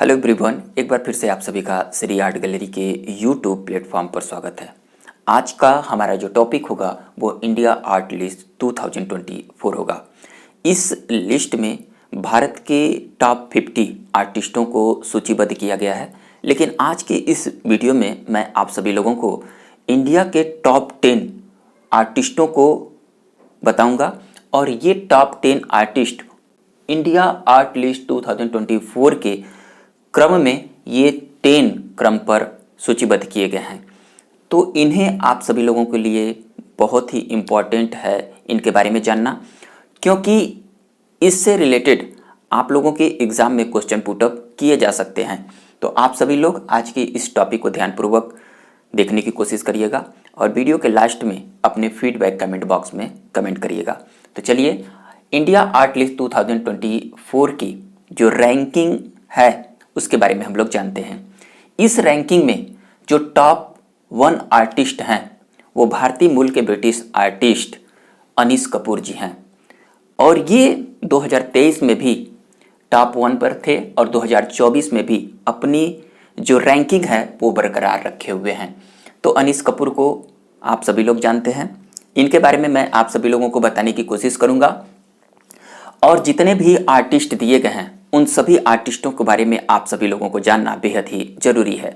Hello everyone, एक बार फिर से आप सभी का श्री आर्ट गैलरी के यूट्यूब प्लेटफॉर्म पर स्वागत है। आज का हमारा जो टॉपिक होगा वो इंडिया आर्ट लिस्ट 2024 होगा। इस लिस्ट में भारत के टॉप 50 आर्टिस्टों को सूचीबद्ध किया गया है, लेकिन आज के इस वीडियो में मैं आप सभी लोगों को इंडिया के टॉप 10 आर्टिस्टों को बताऊंगा और ये top 10 artist India art list 2024 के क्रम में ये 10 क्रम पर सूचीबद्ध किए गए हैं। तो इन्हें आप सभी लोगों के लिए बहुत ही इम्पॉर्टेंट है इनके बारे में जानना, क्योंकि इससे रिलेटेड आप लोगों के एग्ज़ाम में क्वेश्चन पुटअप किए जा सकते हैं। तो आप सभी लोग आज के इस टॉपिक को ध्यानपूर्वक देखने की कोशिश करिएगा और वीडियो के लास्ट में अपने फीडबैक कमेंट बॉक्स में कमेंट करिएगा। तो चलिए, इंडिया आर्ट लिस्ट 2024 की जो रैंकिंग है उसके बारे में हम लोग जानते हैं। इस रैंकिंग में जो टॉप 1 आर्टिस्ट हैं वो भारतीय मूल के ब्रिटिश आर्टिस्ट अनीस कपूर जी हैं, और ये 2023 में भी टॉप 1 पर थे और 2024 में भी अपनी जो रैंकिंग है वो बरकरार रखे हुए हैं। तो अनीस कपूर को आप सभी लोग जानते हैं, इनके बारे में मैं आप सभी लोगों को बताने की कोशिश करूंगा, और जितने भी आर्टिस्ट दिए गए हैं उन सभी आर्टिस्टों के बारे में आप सभी लोगों को जानना बेहद ही जरूरी है।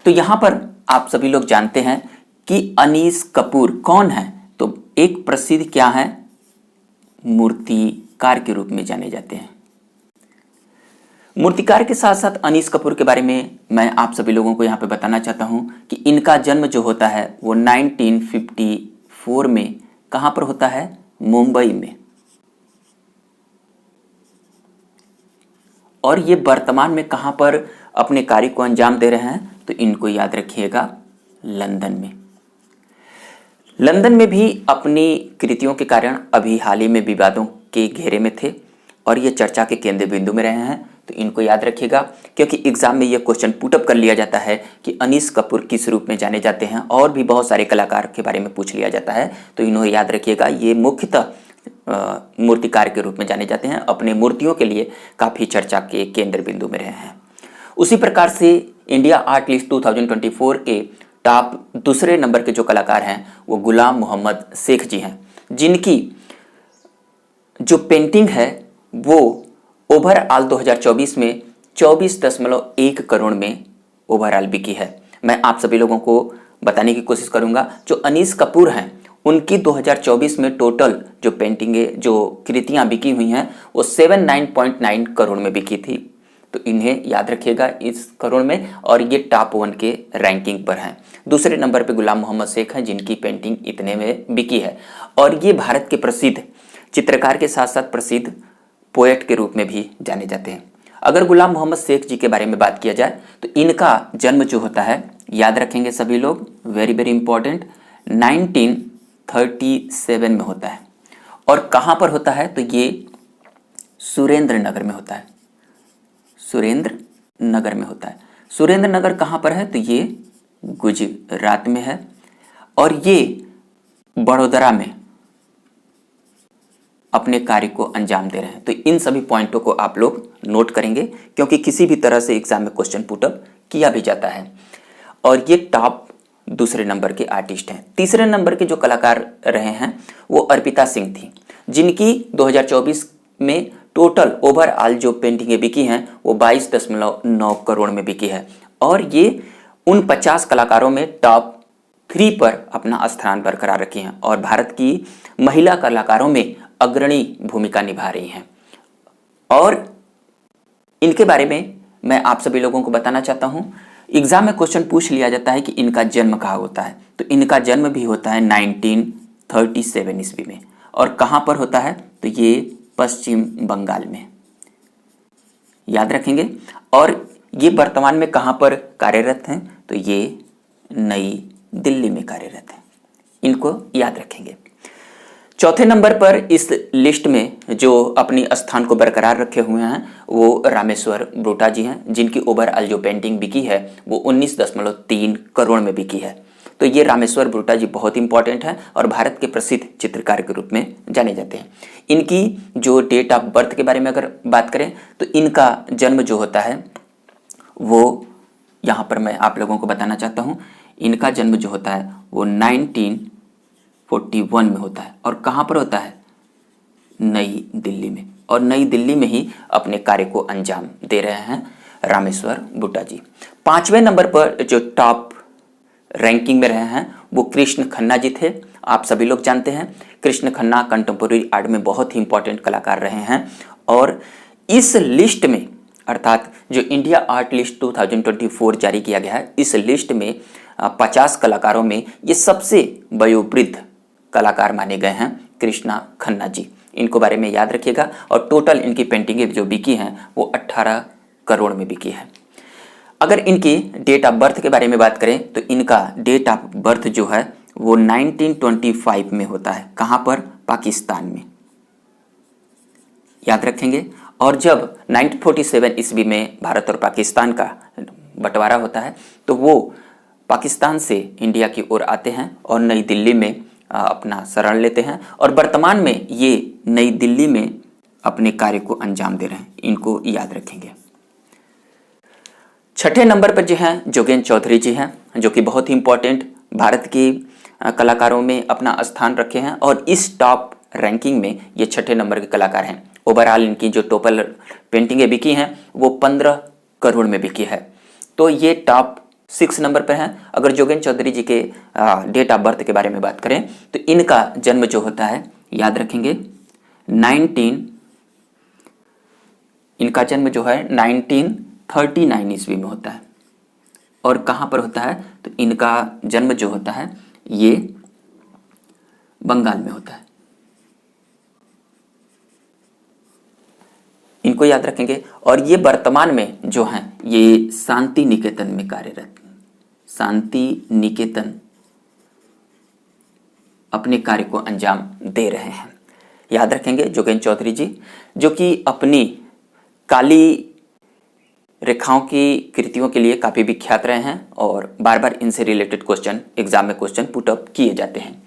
तो यहाँ पर आप सभी लोग जानते हैं कि अनीस कपूर कौन है। तो एक प्रसिद्ध क्या है, मूर्तिकार के रूप में जाने जाते हैं। मूर्तिकार के साथ साथ अनीस कपूर के बारे में मैं आप सभी लोगों को यहाँ पे बताना चाहता हूँ कि इनका जन्म जो होता है वो 1954 में कहाँ पर होता है, मुंबई में, और ये वर्तमान में कहाँ पर अपने कार्य को अंजाम दे रहे हैं, तो इनको याद रखिएगा, लंदन में। लंदन में भी अपनी कृतियों के कारण अभी हाल ही में विवादों के घेरे में थे और ये चर्चा के केंद्र बिंदु में रहे हैं। तो इनको याद रखिएगा, क्योंकि एग्जाम में ये क्वेश्चन पुटअप कर लिया जाता है कि अनीस कपूर किस रूप में जाने जाते हैं, और भी बहुत सारे कलाकार के बारे में पूछ लिया जाता है। तो इन्हें याद रखिएगा, ये मुख्यतः मूर्तिकार के रूप में जाने जाते हैं, अपने मूर्तियों के लिए काफ़ी चर्चा के केंद्र बिंदु में रहे हैं। उसी प्रकार से इंडिया आर्ट लिस्ट 2024 के टॉप दूसरे नंबर के जो कलाकार हैं वो गुलाम मोहम्मद शेख जी हैं, जिनकी जो पेंटिंग है वो ओवरऑल 2024 में 24.1 करोड़ में ओवरऑल बिकी है। मैं आप सभी लोगों को बताने की कोशिश करूंगा, जो अनीस कपूर हैं उनकी 2024 में टोटल जो पेंटिंगें, जो कृतियां बिकी हुई हैं वो 79.9 करोड़ में बिकी थी। तो इन्हें याद रखिएगा इस करोड़ में, और ये टॉप 1 के रैंकिंग पर हैं। दूसरे नंबर पे गुलाम मोहम्मद शेख हैं, जिनकी पेंटिंग इतने में बिकी है, और ये भारत के प्रसिद्ध चित्रकार के साथ साथ प्रसिद्ध पोएट के रूप में भी जाने जाते हैं। अगर गुलाम मोहम्मद शेख जी के बारे में बात किया जाए तो इनका जन्म जो होता है, याद रखेंगे सभी लोग, वेरी वेरी इंपॉर्टेंट, 1937 में होता है। और कहाँ पर होता है, तो ये सुरेंद्र नगर में होता है। सुरेंद्र नगर में होता है। सुरेंद्र नगर कहाँ पर है, तो ये गुजरात में है, और ये बड़ोदरा में अपने कार्य को अंजाम दे रहे हैं। तो इन सभी पॉइंटों को आप लोग नोट करेंगे, क्योंकि किसी भी तरह से एग्जाम में क्वेश्चन पुटअप किया भी जाता है। और ये टॉप दूसरे नंबर के आर्टिस्ट हैं। तीसरे नंबर के जो कलाकार रहे हैं वो अर्पिता सिंह थी, जिनकी 2024 में टोटल ओवरऑल जो पेंटिंगें बिकी हैं वो 22.9 करोड़ में बिकी है, और ये उन 50 कलाकारों में टॉप 3 पर अपना स्थान बरकरार रखी हैं, और भारत की महिला कलाकारों में अग्रणी भूमिका निभा रही हैं। और इनके बारे में मैं आप सभी लोगों को बताना चाहता हूं, एग्जाम में क्वेश्चन पूछ लिया जाता है कि इनका जन्म कहाँ होता है। तो इनका जन्म भी होता है 1937 ईस्वी में, और कहाँ पर होता है, तो ये पश्चिम बंगाल में, याद रखेंगे। और ये वर्तमान में कहाँ पर कार्यरत हैं, तो ये नई दिल्ली में कार्यरत हैं। इनको याद रखेंगे। चौथे नंबर पर इस लिस्ट में जो अपनी स्थान को बरकरार रखे हुए हैं वो रामेश्वर ब्रोटा जी हैं, जिनकी ओवरऑल जो पेंटिंग बिकी है वो 19.3 करोड़ में बिकी है। तो ये रामेश्वर ब्रोटा जी बहुत इंपॉर्टेंट हैं और भारत के प्रसिद्ध चित्रकार के रूप में जाने जाते हैं। इनकी जो डेट ऑफ बर्थ के बारे में अगर बात करें तो इनका जन्म जो होता है वो यहाँ पर मैं आप लोगों को बताना चाहता हूँ। इनका जन्म जो होता है वो 1941 में होता है। और कहाँ पर होता है? नई दिल्ली में। और नई दिल्ली में ही अपने कार्य को अंजाम दे रहे हैं रामेश्वर बुड्ढा जी। 5वें नंबर पर जो टॉप रैंकिंग में रहे हैं वो कृष्ण खन्ना जी थे। आप सभी लोग जानते हैं कृष्ण खन्ना कंटेम्पोरेरी आर्ट में बहुत ही इंपॉर्टेंट कलाकार रहे हैं। और इस लिस्ट में, अर्थात जो इंडिया आर्ट लिस्ट 2024 जारी किया गया है, इस लिस्ट में 50 कलाकारों में ये सबसे वयोवृद्ध कलाकार माने गए हैं कृष्णा खन्ना जी। इनको बारे में याद रखिएगा। और टोटल इनकी पेंटिंगें जो बिकी हैं वो 18 करोड़ में बिकी है। अगर इनकी डेट ऑफ बर्थ के बारे में बात करें तो इनका डेट ऑफ बर्थ जो है वो 1925 में होता है। कहाँ पर? पाकिस्तान में, याद रखेंगे। और जब 1947 ईस्वी में भारत और पाकिस्तान का बंटवारा होता है तो वो पाकिस्तान से इंडिया की ओर आते हैं और नई दिल्ली में अपना शरण लेते हैं। और वर्तमान में ये नई दिल्ली में अपने कार्य को अंजाम दे रहे हैं। इनको याद रखेंगे। 6ठे नंबर पर जो हैं जोगेंद्र चौधरी जी हैं, जो कि बहुत ही इंपॉर्टेंट भारत की कलाकारों में अपना स्थान रखे हैं। और इस टॉप रैंकिंग में ये 6ठे नंबर के कलाकार हैं। ओवरऑल इनकी जो टोटल पेंटिंगें बिकी हैं वो 15 करोड़ में बिकी है। तो ये टॉप 6 नंबर पर हैं। अगर जोगेंद्र चौधरी जी के डेट ऑफ बर्थ के बारे में बात करें तो इनका जन्म जो होता है, याद रखेंगे, इनका जन्म जो है 1939 ईस्वी में होता है। और कहाँ पर होता है? तो इनका जन्म जो होता है ये बंगाल में होता है। इनको याद रखेंगे। और ये वर्तमान में जो हैं ये शांति निकेतन में कार्यरत हैं। शांति निकेतन अपने कार्य को अंजाम दे रहे हैं। याद रखेंगे जोगेंद्र चौधरी जी, जो कि अपनी काली रेखाओं की कृतियों के लिए काफ़ी विख्यात रहे हैं और बार बार इनसे रिलेटेड क्वेश्चन एग्जाम में क्वेश्चन पुट अप किए जाते हैं।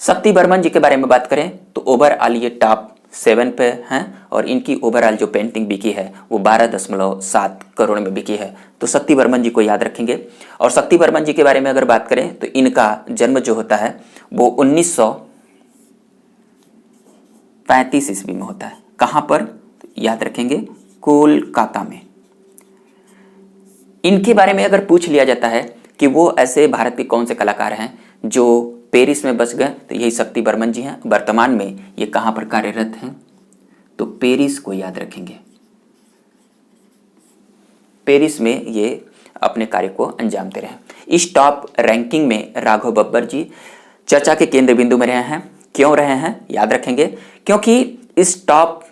शक्ति बर्मन जी के बारे में बात करें तो ओवरऑल ये टॉप 7 पे हैं। और इनकी ओवरऑल जो पेंटिंग बिकी है वो 12.7 करोड़ में बिकी है। तो शक्ति बर्मन जी को याद रखेंगे। और शक्ति बर्मन जी के बारे में अगर बात करें तो इनका जन्म जो होता है वो 1935 ईस्वी में होता है। कहाँ पर? तो याद रखेंगे, कोलकाता में। इनके बारे में अगर पूछ लिया जाता है कि वो ऐसे भारत के कौन से कलाकार हैं जो पेरिस में बस गए, तो यही शक्ति बर्मन जी हैं। वर्तमान में ये कहाँ पर कार्यरत हैं? तो पेरिस को याद रखेंगे। पेरिस में ये अपने कार्य को अंजाम दे रहे हैं। इस टॉप रैंकिंग में राघव बब्बर जी चर्चा के केंद्र बिंदु में रहे हैं। क्यों रहे हैं? याद रखेंगे, क्योंकि इस टॉप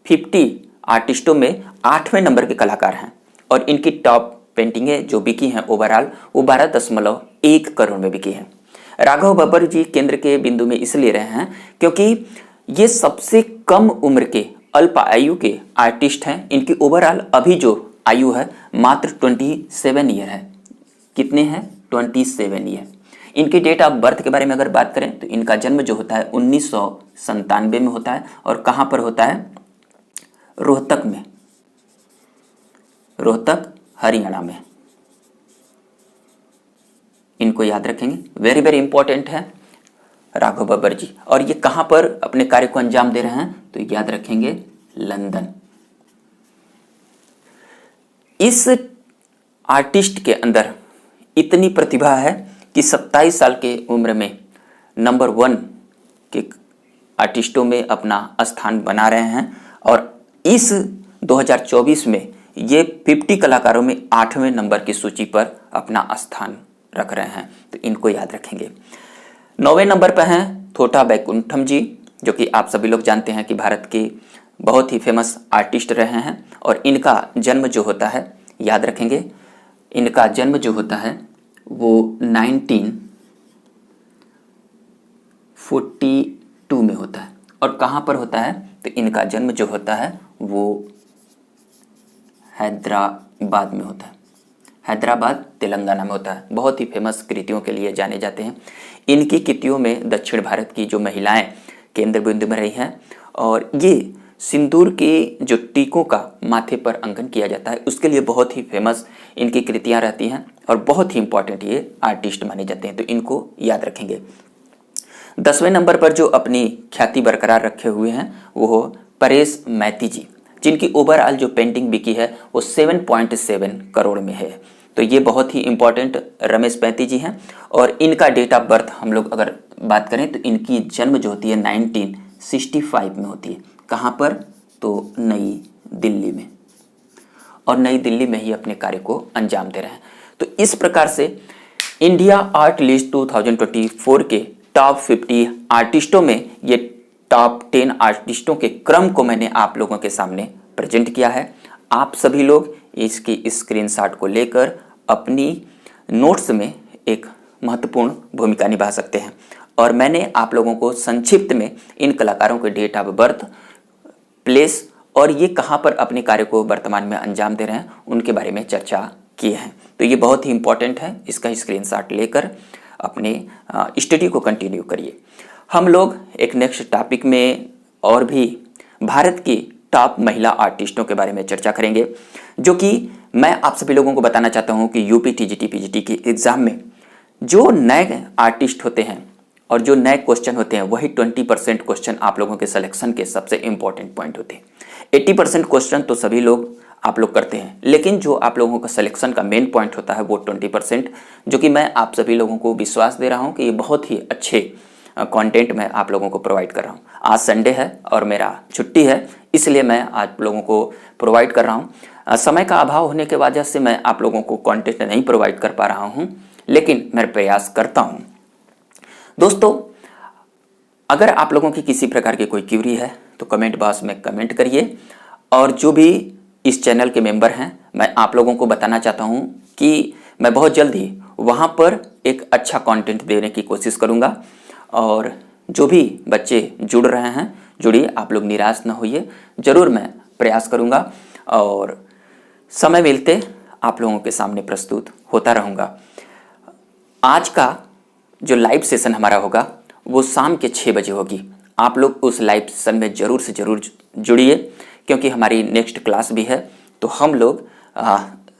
50 आर्टिस्टों में 8वें नंबर के कलाकार हैं। और इनकी टॉप पेंटिंगें जो बिकी हैं ओवरऑल वो 12.1 करोड़ में बिकी है। राघव बब्बर जी केंद्र के बिंदु में इसलिए रहे हैं क्योंकि ये सबसे कम उम्र के अल्प आयु के आर्टिस्ट हैं। इनकी ओवरऑल अभी जो आयु है मात्र 27 ईयर है। कितने हैं? 27 ईयर। इनकी डेट ऑफ बर्थ के बारे में अगर बात करें तो इनका जन्म जो होता है 1997 में होता है। और कहाँ पर होता है? रोहतक में, रोहतक हरियाणा में। इनको याद रखेंगे, वेरी वेरी इंपॉर्टेंट है राघव बब्बर जी। और ये कहाँ पर अपने कार्य को अंजाम दे रहे हैं? तो याद रखेंगे, लंदन। इस आर्टिस्ट के अंदर इतनी प्रतिभा है कि 27 साल के उम्र में नंबर 1 के आर्टिस्टों में अपना स्थान बना रहे हैं। और इस 2024 में ये 50 कलाकारों में 8वें नंबर की सूची पर अपना स्थान रख रहे हैं। तो इनको याद रखेंगे। 9वें नंबर पर हैं थोटा वैकुंठम जी, जो कि आप सभी लोग जानते हैं कि भारत के बहुत ही फेमस आर्टिस्ट रहे हैं। और इनका जन्म जो होता है, याद रखेंगे, इनका जन्म जो होता है वो 1942 में होता है। और कहाँ पर होता है? तो इनका जन्म जो होता है वो हैदराबाद में होता है। हैदराबाद तेलंगाना में होता है। बहुत ही फेमस कृतियों के लिए जाने जाते हैं। इनकी कृतियों में दक्षिण भारत की जो महिलाएं केंद्र बिंदु में रही हैं। और ये सिंदूर के जो टीकों का माथे पर अंकन किया जाता है उसके लिए बहुत ही फेमस इनकी कृतियाँ रहती हैं और बहुत ही इंपॉर्टेंट ये आर्टिस्ट माने जाते हैं, तो इनको याद रखेंगे। 10वें नंबर पर जो अपनी ख्याति बरकरार रखे हुए हैं वो हो परेश मैती जी, जिनकी ओवरऑल जो पेंटिंग बिकी है वो 7.7 करोड़ में है। तो ये बहुत ही इंपॉर्टेंट रमेश पैंती जी हैं और इनका डेट ऑफ बर्थ हम लोग अगर बात करें तो इनकी जन्म जो होती है 1965 में होती है। कहाँ पर? तो नई दिल्ली में, और नई दिल्ली में ही अपने कार्य को अंजाम दे रहे हैं। तो इस प्रकार से इंडिया आर्ट लिस्ट 2024 के टॉप 50 आर्टिस्टों में ये टॉप 10 आर्टिस्टों के क्रम को मैंने आप लोगों के सामने प्रेजेंट किया है। आप सभी लोग इसकी स्क्रीनशॉट को लेकर अपनी नोट्स में एक महत्वपूर्ण भूमिका निभा सकते हैं। और मैंने आप लोगों को संक्षिप्त में इन कलाकारों के डेट ऑफ बर्थ, प्लेस और ये कहाँ पर अपने कार्य को वर्तमान में अंजाम दे रहे हैं उनके बारे में चर्चा किए हैं। तो ये बहुत ही इंपॉर्टेंट है, इसका स्क्रीनशॉट लेकर अपने स्टडी को कंटिन्यू करिए। हम लोग एक नेक्स्ट टॉपिक में और भी भारत की टॉप महिला आर्टिस्टों के बारे में चर्चा करेंगे, जो कि मैं आप सभी लोगों को बताना चाहता हूं कि यूपी टीजीटी पीजीटी के एग्जाम में जो नए आर्टिस्ट होते हैं और जो नए क्वेश्चन होते हैं वही 20% क्वेश्चन आप लोगों के सिलेक्शन के सबसे इंपॉर्टेंट पॉइंट होते हैं। 80% क्वेश्चन तो सभी लोग आप लोग करते हैं, लेकिन जो आप लोगों का सिलेक्शन का मेन पॉइंट होता है वो 20%, जो कि मैं आप सभी लोगों को विश्वास दे रहा हूँ कि ये बहुत ही अच्छे कंटेंट मैं आप लोगों को प्रोवाइड कर रहा हूँ। आज संडे है और मेरा छुट्टी है, इसलिए मैं आप लोगों को प्रोवाइड कर रहा हूँ। समय का अभाव होने के वजह से मैं आप लोगों को कंटेंट नहीं प्रोवाइड कर पा रहा हूँ, लेकिन मैं प्रयास करता हूँ। दोस्तों, अगर आप लोगों की किसी प्रकार की कोई क्यूरी है तो कमेंट बॉक्स में कमेंट करिए, और जो भी इस चैनल के मेंबर हैं मैं आप लोगों को बताना चाहता हूं कि मैं बहुत जल्द ही वहां पर एक अच्छा कंटेंट देने की कोशिश करूंगा। और जो भी बच्चे जुड़ रहे हैं जुड़िए, आप लोग निराश ना होइए, ज़रूर मैं प्रयास करूंगा और समय मिलते आप लोगों के सामने प्रस्तुत होता रहूँगा। आज का जो लाइव सेशन हमारा होगा वो शाम के 6 बजे होगी। आप लोग उस लाइव सेशन में ज़रूर से ज़रूर जुड़िए, क्योंकि हमारी नेक्स्ट क्लास भी है। तो हम लोग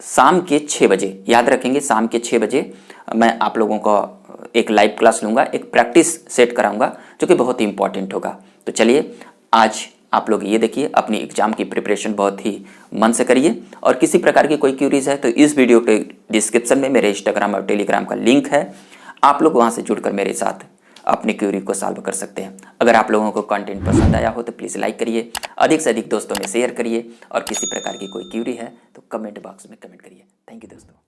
शाम के 6 बजे, याद रखेंगे, शाम के 6 बजे मैं आप लोगों का एक लाइव क्लास लूँगा, एक प्रैक्टिस सेट कराऊँगा जो कि बहुत ही इंपॉर्टेंट होगा। तो चलिए, आज आप लोग ये देखिए, अपनी एग्जाम की प्रिपरेशन बहुत ही मन से करिए, और किसी प्रकार की कोई क्यूरीज है तो इस वीडियो के डिस्क्रिप्शन में मेरे इंस्टाग्राम और टेलीग्राम का लिंक है, आप लोग वहाँ से जुड़कर मेरे साथ अपनी क्यूरी को सॉल्व कर सकते हैं। अगर आप लोगों को कंटेंट पसंद आया हो तो प्लीज़ लाइक करिए, अधिक से अधिक दोस्तों में शेयर करिए, और किसी प्रकार की कोई क्यूरी है तो कमेंट बॉक्स में कमेंट करिए। थैंक यू दोस्तों।